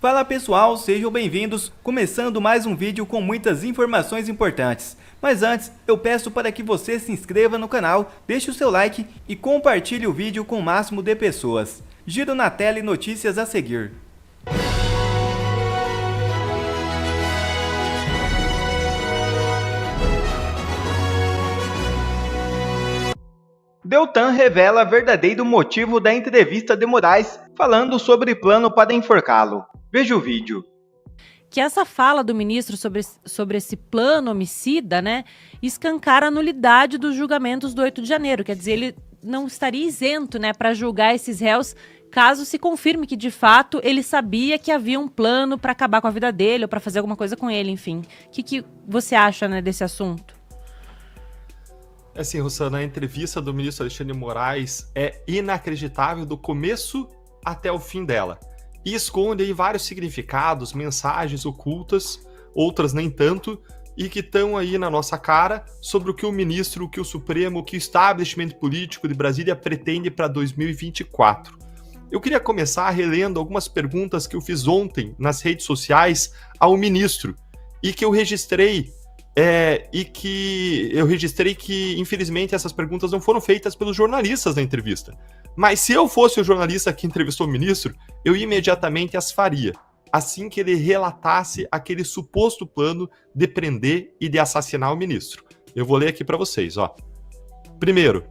Fala pessoal, sejam bem-vindos, começando mais um vídeo com muitas informações importantes. Mas antes, eu peço para que você se inscreva no canal, deixe o seu like e compartilhe o vídeo com o máximo de pessoas. Giro na tela e notícias a seguir. Deltan revela verdadeiro motivo da entrevista de Moraes, falando sobre plano para enforcá-lo. Veja o vídeo. Que essa fala do ministro sobre esse plano homicida, né, escancara a nulidade dos julgamentos do 8 de janeiro. Quer dizer, ele não estaria isento, né, para julgar esses réus caso se confirme que, de fato, ele sabia que havia um plano para acabar com a vida dele ou para fazer alguma coisa com ele, enfim. O que você acha, né, desse assunto? Assim, Rossana, a entrevista do ministro Alexandre Moraes é inacreditável do começo até o fim dela. E esconde aí vários significados, mensagens ocultas, outras nem tanto, e que estão aí na nossa cara sobre o que o ministro, o que o Supremo, o que o establishment político de Brasília pretende para 2024. Eu queria começar relendo algumas perguntas que eu fiz ontem nas redes sociais ao ministro, e que eu registrei que, infelizmente, essas perguntas não foram feitas pelos jornalistas na entrevista. Mas se eu fosse o jornalista que entrevistou o ministro, eu imediatamente as faria, assim que ele relatasse aquele suposto plano de prender e de assassinar o ministro. Eu vou ler aqui para vocês, ó. Primeiro,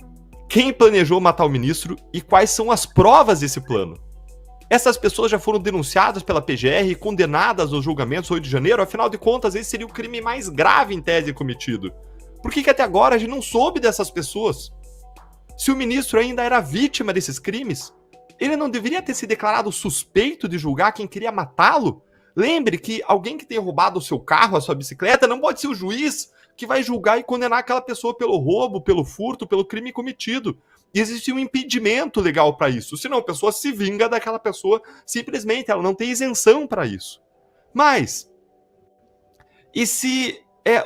quem planejou matar o ministro e quais são as provas desse plano? Essas pessoas já foram denunciadas pela PGR e condenadas nos julgamentos 8 de janeiro, afinal de contas, esse seria o crime mais grave em tese cometido. Por que até agora a gente não soube dessas pessoas? Se o ministro ainda era vítima desses crimes, ele não deveria ter se declarado suspeito de julgar quem queria matá-lo? Lembre que alguém que tenha roubado o seu carro, a sua bicicleta, não pode ser o juiz que vai julgar e condenar aquela pessoa pelo roubo, pelo furto, pelo crime cometido. E existe um impedimento legal para isso, senão a pessoa se vinga daquela pessoa, simplesmente ela não tem isenção para isso. Mas, e se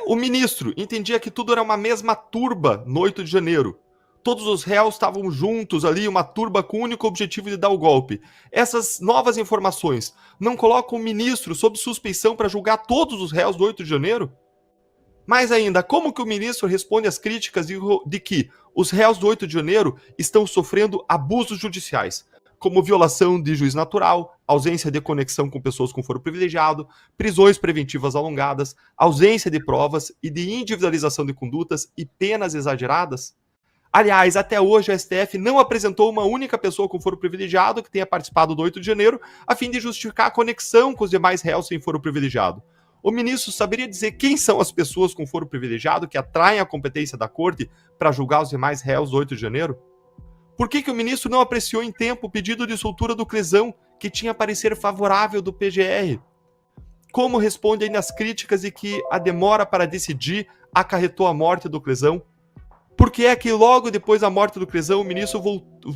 o ministro entendia que tudo era uma mesma turba no 8 de janeiro? Todos os réus estavam juntos ali, uma turba com o único objetivo de dar o golpe. Essas novas informações não colocam o ministro sob suspeição para julgar todos os réus do 8 de janeiro? Mais ainda, como que o ministro responde às críticas de que os réus do 8 de janeiro estão sofrendo abusos judiciais, como violação de juiz natural, ausência de conexão com pessoas com foro privilegiado, prisões preventivas alongadas, ausência de provas e de individualização de condutas e penas exageradas? Aliás, até hoje o STF não apresentou uma única pessoa com foro privilegiado que tenha participado do 8 de janeiro, a fim de justificar a conexão com os demais réus sem foro privilegiado. O ministro saberia dizer quem são as pessoas com foro privilegiado que atraem a competência da corte para julgar os demais réus do 8 de janeiro? Por que o ministro não apreciou em tempo o pedido de soltura do Clesão, que tinha parecer favorável do PGR? Como responde ainda às críticas de que a demora para decidir acarretou a morte do Clesão? Por que é que logo depois da morte do Clesão o ministro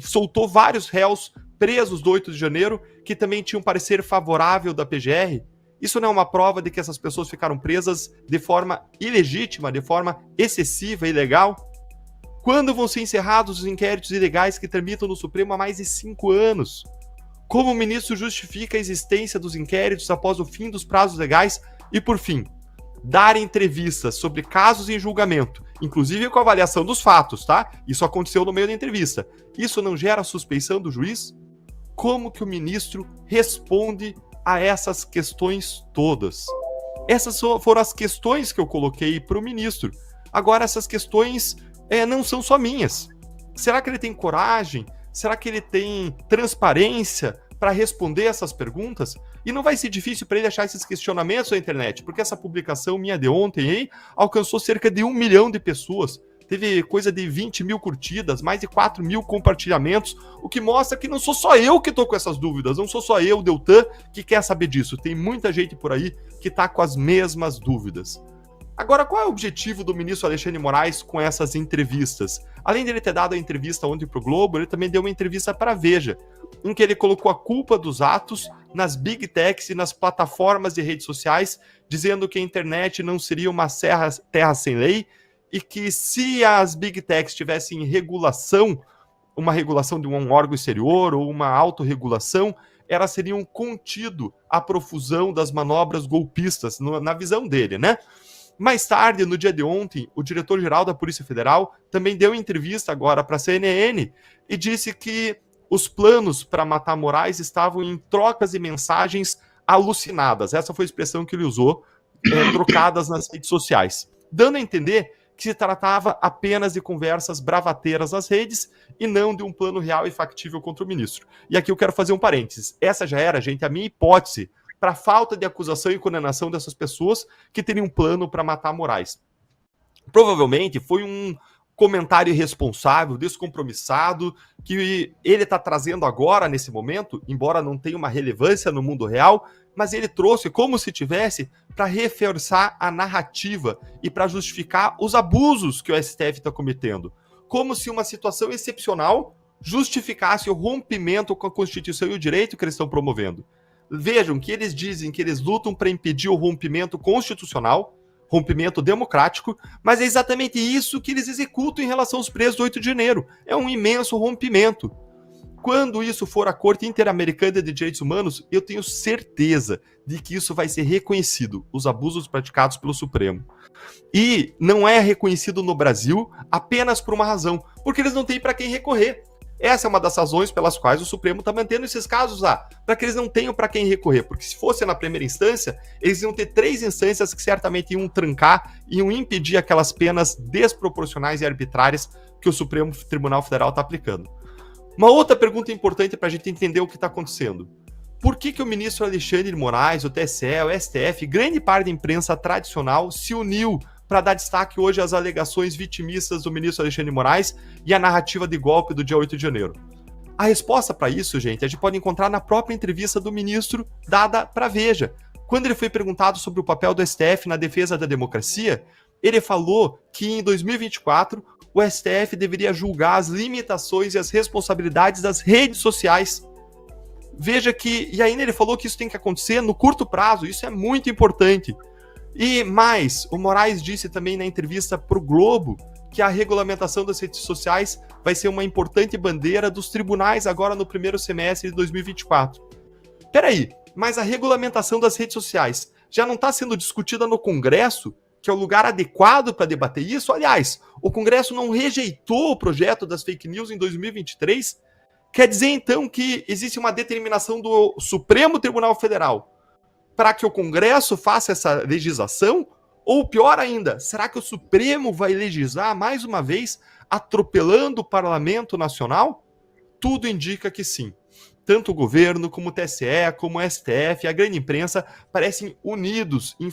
soltou vários réus presos do 8 de janeiro que também tinham parecer favorável da PGR? Isso não é uma prova de que essas pessoas ficaram presas de forma ilegítima, de forma excessiva e ilegal? Quando vão ser encerrados os inquéritos ilegais que tramitam no Supremo há mais de 5 anos? Como o ministro justifica a existência dos inquéritos após o fim dos prazos legais? E, por fim, dar entrevistas sobre casos em julgamento, inclusive com avaliação dos fatos, tá? Isso aconteceu no meio da entrevista. Isso não gera suspeição do juiz? Como que o ministro responde a essas questões todas? Essas foram as questões que eu coloquei para o ministro. Agora, essas questões não são só minhas. Será que ele tem coragem? Será que ele tem transparência para responder essas perguntas? E não vai ser difícil para ele achar esses questionamentos na internet, porque essa publicação minha de ontem aí alcançou cerca de 1 milhão de pessoas. Teve coisa de 20 mil curtidas, mais de 4 mil compartilhamentos, o que mostra que não sou só eu que estou com essas dúvidas, não sou só eu, Deltan, que quer saber disso. Tem muita gente por aí que está com as mesmas dúvidas. Agora, qual é o objetivo do ministro Alexandre Moraes com essas entrevistas? Além de ele ter dado a entrevista ontem para o Globo, ele também deu uma entrevista para a Veja, em que ele colocou a culpa dos atos nas big techs e nas plataformas de redes sociais, dizendo que a internet não seria uma terra sem lei, e que se as big techs tivessem regulação, uma regulação de um órgão exterior ou uma autorregulação, elas seriam contido a profusão das manobras golpistas, na visão dele, né? Mais tarde, no dia de ontem, o diretor-geral da Polícia Federal também deu entrevista agora para a CNN e disse que os planos para matar Moraes estavam em trocas de mensagens alucinadas. Essa foi a expressão que ele usou, trocadas nas redes sociais, dando a entender que se tratava apenas de conversas bravateiras nas redes e não de um plano real e factível contra o ministro. E aqui eu quero fazer um parênteses. Essa já era, gente, a minha hipótese para a falta de acusação e condenação dessas pessoas que teriam um plano para matar Moraes. Provavelmente foi um comentário irresponsável, descompromissado, que ele está trazendo agora, nesse momento, embora não tenha uma relevância no mundo real, mas ele trouxe como se tivesse para reforçar a narrativa e para justificar os abusos que o STF está cometendo. Como se uma situação excepcional justificasse o rompimento com a Constituição e o direito que eles estão promovendo. Vejam que eles dizem que eles lutam para impedir o rompimento constitucional, rompimento democrático, mas é exatamente isso que eles executam em relação aos presos do 8 de janeiro. É um imenso rompimento. Quando isso for a Corte Interamericana de Direitos Humanos, eu tenho certeza de que isso vai ser reconhecido, os abusos praticados pelo Supremo. E não é reconhecido no Brasil apenas por uma razão, porque eles não têm para quem recorrer. Essa é uma das razões pelas quais o Supremo está mantendo esses casos lá, para que eles não tenham para quem recorrer, porque se fosse na primeira instância, eles iam ter 3 instâncias que certamente iam trancar, iam impedir aquelas penas desproporcionais e arbitrárias que o Supremo Tribunal Federal está aplicando. Uma outra pergunta importante para a gente entender o que está acontecendo. Por que o ministro Alexandre de Moraes, o TSE, o STF, grande parte da imprensa tradicional se uniu para dar destaque hoje às alegações vitimistas do ministro Alexandre de Moraes e à narrativa de golpe do dia 8 de janeiro? A resposta para isso, gente, a gente pode encontrar na própria entrevista do ministro dada para Veja. Quando ele foi perguntado sobre o papel do STF na defesa da democracia, ele falou que em 2024 o STF deveria julgar as limitações e as responsabilidades das redes sociais. Veja que, e ainda ele falou que isso tem que acontecer no curto prazo, isso é muito importante. E mais, o Moraes disse também na entrevista para o Globo que a regulamentação das redes sociais vai ser uma importante bandeira dos tribunais agora no primeiro semestre de 2024. Peraí, mas a regulamentação das redes sociais já não está sendo discutida no Congresso, que é o lugar adequado para debater isso? Aliás, o Congresso não rejeitou o projeto das fake news em 2023? Quer dizer, então, que existe uma determinação do Supremo Tribunal Federal para que o Congresso faça essa legislação? Ou pior ainda, será que o Supremo vai legislar mais uma vez, atropelando o Parlamento Nacional? Tudo indica que sim. Tanto o governo, como o TSE, como o STF, a grande imprensa parecem unidos em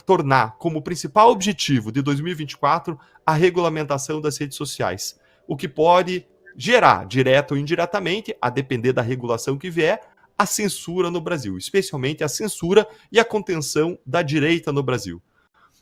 tornar como principal objetivo de 2024 a regulamentação das redes sociais, o que pode gerar, direta ou indiretamente, a depender da regulação que vier, a censura no Brasil, especialmente a censura e a contenção da direita no Brasil.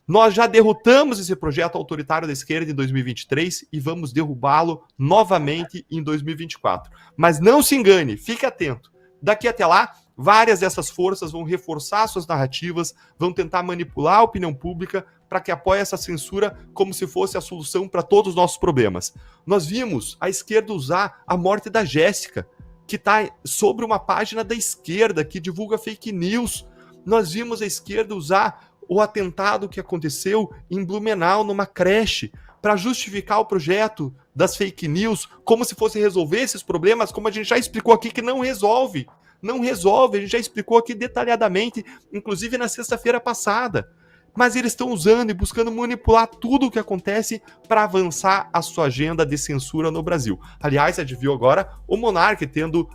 Nós já derrotamos esse projeto autoritário da esquerda em 2023 e vamos derrubá-lo novamente em 2024. Mas não se engane, fique atento. Daqui até lá, várias dessas forças vão reforçar suas narrativas, vão tentar manipular a opinião pública para que apoie essa censura como se fosse a solução para todos os nossos problemas. Nós vimos a esquerda usar a morte da Jéssica, que está sobre uma página da esquerda que divulga fake news. Nós vimos a esquerda usar o atentado que aconteceu em Blumenau, numa creche, para justificar o projeto das fake news, como se fosse resolver esses problemas, como a gente já explicou aqui que não resolve. Não resolve, a gente já explicou aqui detalhadamente, inclusive na sexta-feira passada. Mas eles estão usando e buscando manipular tudo o que acontece para avançar a sua agenda de censura no Brasil. Aliás, a gente viu agora o Monark tendo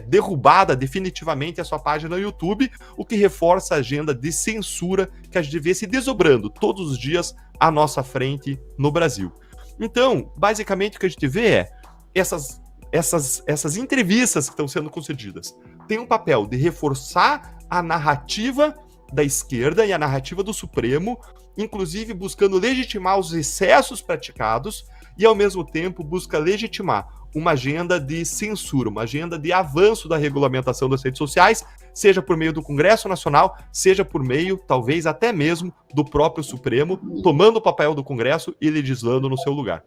derrubada definitivamente a sua página no YouTube, o que reforça a agenda de censura que a gente vê se desdobrando todos os dias à nossa frente no Brasil. Então, basicamente o que a gente vê é essas entrevistas que estão sendo concedidas têm um papel de reforçar a narrativa da esquerda e a narrativa do Supremo, inclusive buscando legitimar os excessos praticados e, ao mesmo tempo, busca legitimar uma agenda de censura, uma agenda de avanço da regulamentação das redes sociais, seja por meio do Congresso Nacional, seja por meio, talvez até mesmo, do próprio Supremo, tomando o papel do Congresso e legislando no seu lugar.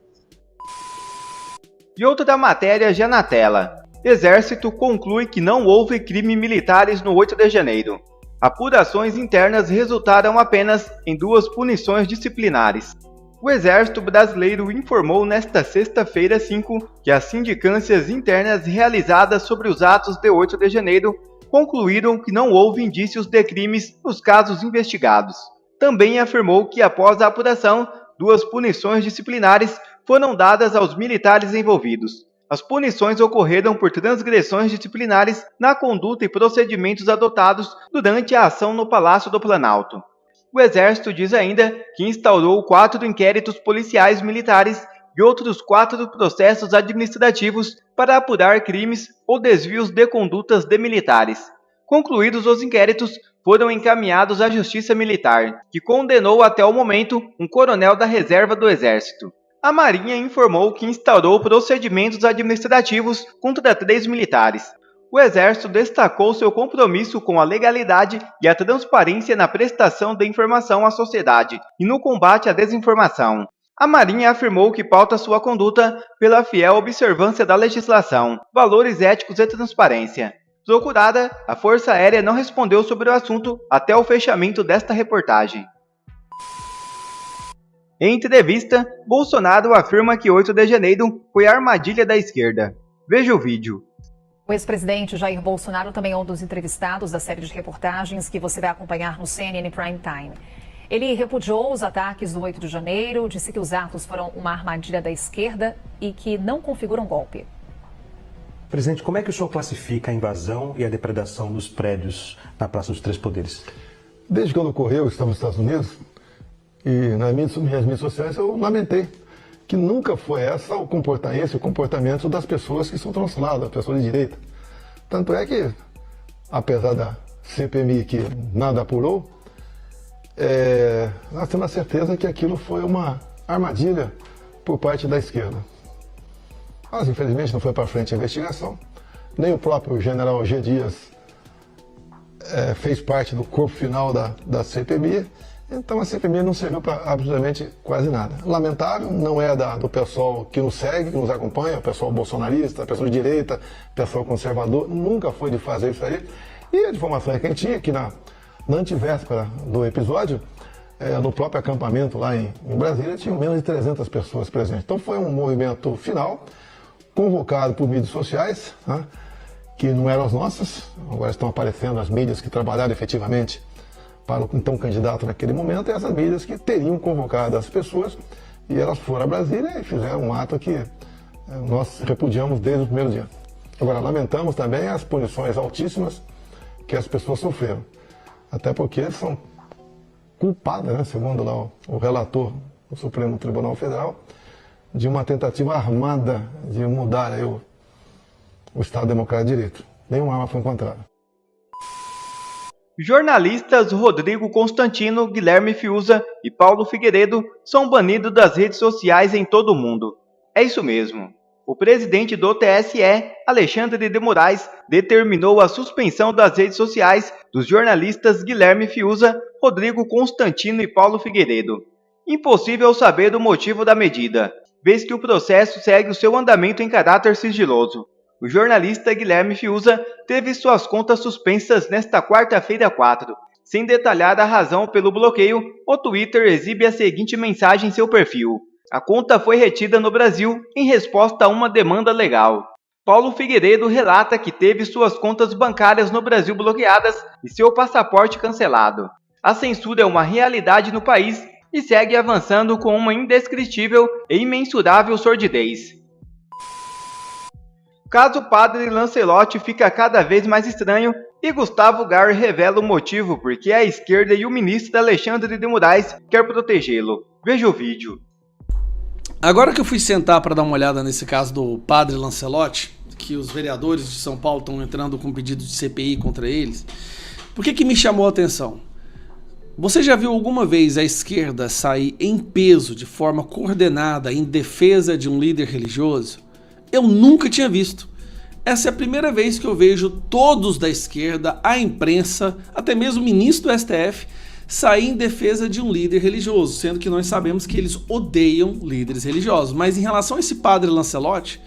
E outra matéria já na tela. Exército conclui que não houve crimes militares no 8 de janeiro. Apurações internas resultaram apenas em 2 punições disciplinares. O Exército Brasileiro informou nesta sexta-feira 5 que as sindicâncias internas realizadas sobre os atos de 8 de janeiro concluíram que não houve indícios de crimes nos casos investigados. Também afirmou que após a apuração, 2 punições disciplinares foram dadas aos militares envolvidos. As punições ocorreram por transgressões disciplinares na conduta e procedimentos adotados durante a ação no Palácio do Planalto. O Exército diz ainda que instaurou 4 inquéritos policiais militares e outros 4 processos administrativos para apurar crimes ou desvios de condutas de militares. Concluídos os inquéritos, foram encaminhados à Justiça Militar, que condenou até o momento um coronel da reserva do Exército. A Marinha informou que instaurou procedimentos administrativos contra 3 militares. O Exército destacou seu compromisso com a legalidade e a transparência na prestação de informação à sociedade e no combate à desinformação. A Marinha afirmou que pauta sua conduta pela fiel observância da legislação, valores éticos e transparência. Procurada, a Força Aérea não respondeu sobre o assunto até o fechamento desta reportagem. Em entrevista, Bolsonaro afirma que 8 de janeiro foi a armadilha da esquerda. Veja o vídeo. O ex-presidente Jair Bolsonaro também é um dos entrevistados da série de reportagens que você vai acompanhar no CNN Prime Time. Ele repudiou os ataques do 8 de janeiro, disse que os atos foram uma armadilha da esquerda e que não configuram golpe. Presidente, como é que o senhor classifica a invasão e a depredação dos prédios na Praça dos Três Poderes? Desde quando ocorreu, eu estava nos Estados Unidos, e nas minhas mídias sociais eu lamentei que nunca foi esse o comportamento das pessoas que são transladas, das pessoas de direita. Tanto é que, apesar da CPMI que nada apurou, nós temos a certeza que aquilo foi uma armadilha por parte da esquerda. Mas, infelizmente, não foi para frente a investigação. Nem o próprio general G. Dias fez parte do corpo final da CPMI. Então a CPMI não serviu para absolutamente quase nada. Lamentável, não é do pessoal que nos segue, que nos acompanha, o pessoal bolsonarista, o pessoal de direita, o pessoal conservador, nunca foi de fazer isso aí. E a informação é que a gente tinha aqui na antevéspera do episódio, no próprio acampamento lá em Brasília, tinham menos de 300 pessoas presentes. Então foi um movimento final, convocado por mídias sociais, né, que não eram as nossas, agora estão aparecendo as mídias que trabalharam efetivamente para o então candidato naquele momento, e essas mídias que teriam convocado as pessoas, e elas foram a Brasília e fizeram um ato que nós repudiamos desde o primeiro dia. Agora, lamentamos também as punições altíssimas que as pessoas sofreram, até porque são culpadas, né, segundo lá o relator do Supremo Tribunal Federal, de uma tentativa armada de mudar aí o Estado Democrático de Direito. Nenhuma arma foi encontrada. Jornalistas Rodrigo Constantino, Guilherme Fiuza e Paulo Figueiredo são banidos das redes sociais em todo o mundo. É isso mesmo. O presidente do TSE, Alexandre de Moraes, determinou a suspensão das redes sociais dos jornalistas Guilherme Fiuza, Rodrigo Constantino e Paulo Figueiredo. Impossível saber o motivo da medida, vez que o processo segue o seu andamento em caráter sigiloso. O jornalista Guilherme Fiuza teve suas contas suspensas nesta quarta-feira 4. Sem detalhar a razão pelo bloqueio, o Twitter exibe a seguinte mensagem em seu perfil: a conta foi retida no Brasil em resposta a uma demanda legal. Paulo Figueiredo relata que teve suas contas bancárias no Brasil bloqueadas e seu passaporte cancelado. A censura é uma realidade no país e segue avançando com uma indescritível e imensurável sordidez. Caso Padre Lancelotti fica cada vez mais estranho e Gustavo Gar revela o motivo porque a esquerda e o ministro Alexandre de Moraes quer protegê-lo. Veja o vídeo. Agora que eu fui sentar para dar uma olhada nesse caso do Padre Lancelotti, que os vereadores de São Paulo estão entrando com pedido de CPI contra eles, por que me chamou a atenção? Você já viu alguma vez a esquerda sair em peso, de forma coordenada, em defesa de um líder religioso? Eu nunca tinha visto. Essa é a primeira vez que eu vejo todos da esquerda, a imprensa, até mesmo o ministro do STF, sair em defesa de um líder religioso, sendo que nós sabemos que eles odeiam líderes religiosos. Mas em relação a esse Padre Lancelotti,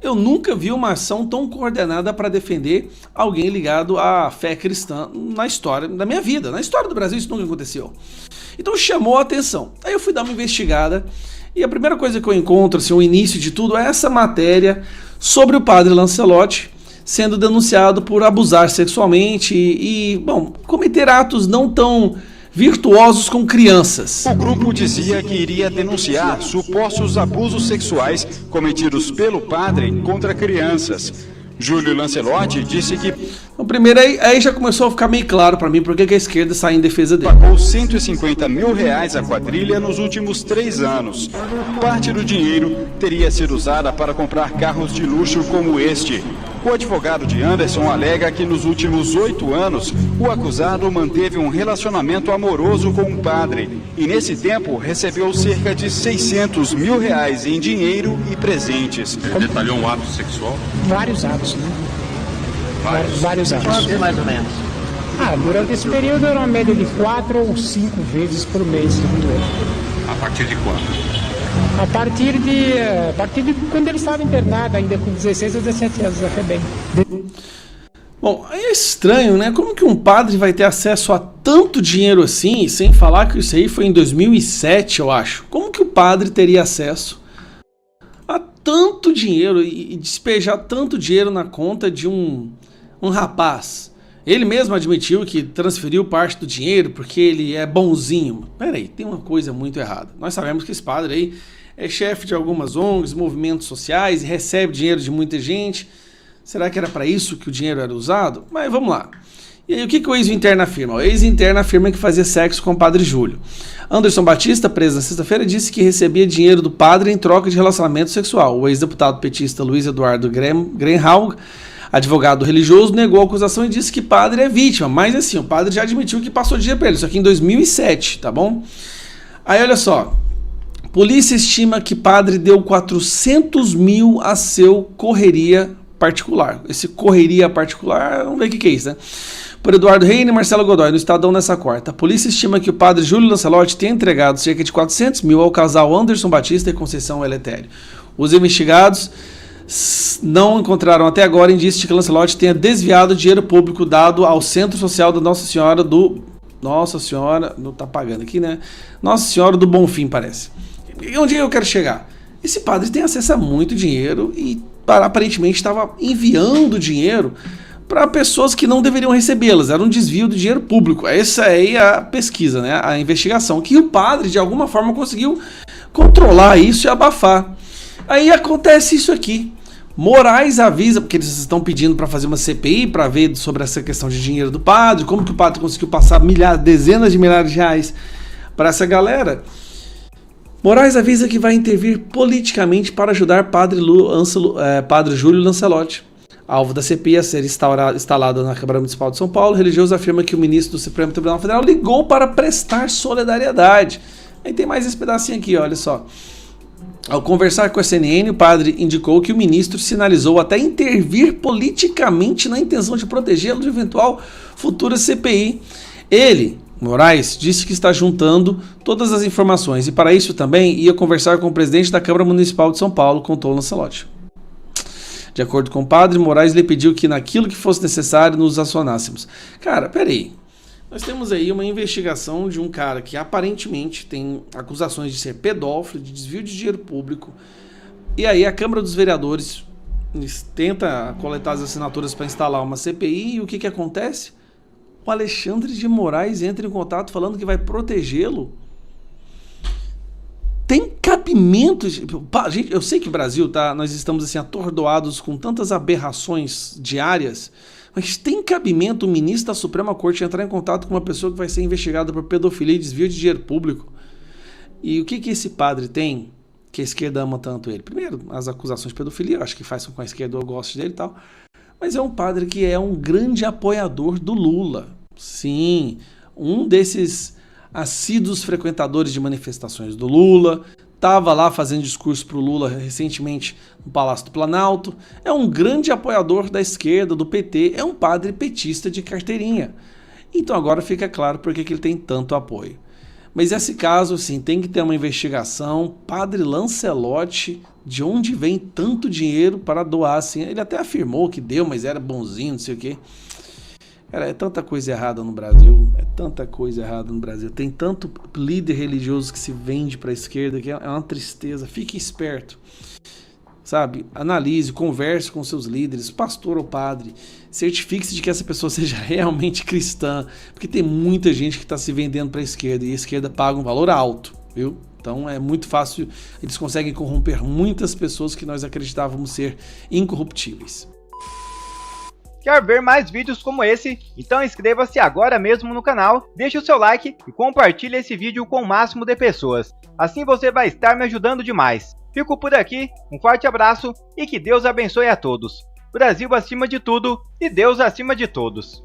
Eu nunca vi uma ação tão coordenada para defender alguém ligado à fé cristã na história da minha vida. Na história do Brasil isso nunca aconteceu. Então chamou a atenção. Aí eu fui dar uma investigada e a primeira coisa que eu encontro, assim, o início de tudo, é essa matéria sobre o padre Lancelotti sendo denunciado por abusar sexualmente e cometer atos não tão virtuosos com crianças. O grupo dizia que iria denunciar supostos abusos sexuais cometidos pelo padre contra crianças. Júlio Lancelotti disse que Então, primeiro aí já começou a ficar meio claro para mim por que a esquerda sai em defesa dele. pagou R$150 mil à quadrilha nos últimos 3 anos. Parte do dinheiro teria sido usada para comprar carros de luxo como este. O advogado de Anderson alega que nos últimos 8 anos, o acusado manteve um relacionamento amoroso com o padre e nesse tempo recebeu cerca de R$600 mil em dinheiro e presentes. Detalhou um ato sexual? Vários atos, né? Vários atos. Quantos mais ou menos? Durante esse período era uma média de 4 ou 5 vezes por mês, segundo ele. A partir de quando? A partir de quando ele estava internado, ainda com 16 ou 17 anos, até bem. Bom, aí é estranho, né? Como que um padre vai ter acesso a tanto dinheiro assim, sem falar que isso aí foi em 2007, eu acho. Como que o padre teria acesso a tanto dinheiro e despejar tanto dinheiro na conta de um rapaz? Ele mesmo admitiu que transferiu parte do dinheiro porque ele é bonzinho. Peraí, tem uma coisa muito errada. Nós sabemos que esse padre aí é chefe de algumas ONGs, movimentos sociais e recebe dinheiro de muita gente. Será que era para isso que o dinheiro era usado? Mas vamos lá. E aí o que o ex-interno afirma? O ex-interno afirma que fazia sexo com o padre Júlio. Anderson Batista, preso na sexta-feira, disse que recebia dinheiro do padre em troca de relacionamento sexual. O ex-deputado petista Luiz Eduardo Greenhalgh, advogado religioso, negou a acusação e disse que padre é vítima. Mas assim, o padre já admitiu que passou dinheiro para ele. Isso aqui em 2007, tá bom? Aí olha só. Polícia estima que padre deu 400 mil a seu correria particular. Esse correria particular, vamos ver o que é isso, né? Por Eduardo Reina e Marcelo Godoy, no Estadão nessa quarta. A polícia estima que o padre Júlio Lancelotti tenha entregado cerca de 400 mil ao casal Anderson Batista e Conceição Eletério. Os investigados não encontraram até agora indício de que Lancelotti tenha desviado dinheiro público dado ao Centro Social da Nossa Senhora, não tá pagando aqui, né? Nossa Senhora do Bonfim, parece. E onde eu quero chegar? Esse padre tem acesso a muito dinheiro e aparentemente estava enviando dinheiro para pessoas que não deveriam recebê-las. Era um desvio do dinheiro público. Essa aí é a pesquisa, né? A investigação, que o padre de alguma forma conseguiu controlar isso e abafar. Aí acontece isso aqui. Moraes avisa, porque eles estão pedindo para fazer uma CPI para ver sobre essa questão de dinheiro do padre, como que o padre conseguiu passar dezenas de milhares de reais para essa galera. Moraes avisa que vai intervir politicamente para ajudar padre Júlio Lancelotti. Alvo da CPI a ser instalada na Câmara Municipal de São Paulo, o religioso afirma que o ministro do Supremo Tribunal Federal ligou para prestar solidariedade. Aí tem mais esse pedacinho aqui, olha só. Ao conversar com a CNN, o padre indicou que o ministro sinalizou até intervir politicamente na intenção de protegê-lo de eventual futura CPI. Ele, Moraes, disse que está juntando todas as informações e para isso também ia conversar com o presidente da Câmara Municipal de São Paulo, contou Lancelotti. De acordo com o padre, Moraes lhe pediu que naquilo que fosse necessário nos acionássemos. Cara, peraí. Nós temos aí uma investigação de um cara que aparentemente tem acusações de ser pedófilo, de desvio de dinheiro público. E aí a Câmara dos Vereadores tenta coletar as assinaturas para instalar uma CPI e o que acontece? O Alexandre de Moraes entra em contato falando que vai protegê-lo. Tem cabimento? Gente, eu sei que o Brasil, nós estamos assim atordoados com tantas aberrações diárias, mas tem cabimento o ministro da Suprema Corte entrar em contato com uma pessoa que vai ser investigada por pedofilia e desvio de dinheiro público? E o que esse padre tem que a esquerda ama tanto ele? Primeiro, as acusações de pedofilia, eu acho que faz com que a esquerda goste dele e tal. Mas é um padre que é um grande apoiador do Lula. Sim, um desses assíduos frequentadores de manifestações do Lula, estava lá fazendo discurso para o Lula recentemente no Palácio do Planalto, é um grande apoiador da esquerda, do PT, é um padre petista de carteirinha. Então agora fica claro por que ele tem tanto apoio. Mas esse caso, sim, tem que ter uma investigação. Padre Lancelotti De onde vem tanto dinheiro para doar assim? Ele até afirmou que deu, mas era bonzinho, não sei o quê. Cara, é tanta coisa errada no Brasil, Tem tanto líder religioso que se vende para a esquerda que é uma tristeza. Fique esperto, sabe? Analise, converse com seus líderes, pastor ou padre. Certifique-se de que essa pessoa seja realmente cristã, porque tem muita gente que está se vendendo para a esquerda e a esquerda paga um valor alto, viu? Então é muito fácil, eles conseguem corromper muitas pessoas que nós acreditávamos ser incorruptíveis. Quer ver mais vídeos como esse? Então inscreva-se agora mesmo no canal, deixe o seu like e compartilhe esse vídeo com o máximo de pessoas. Assim você vai estar me ajudando demais. Fico por aqui, um forte abraço e que Deus abençoe a todos. Brasil acima de tudo e Deus acima de todos.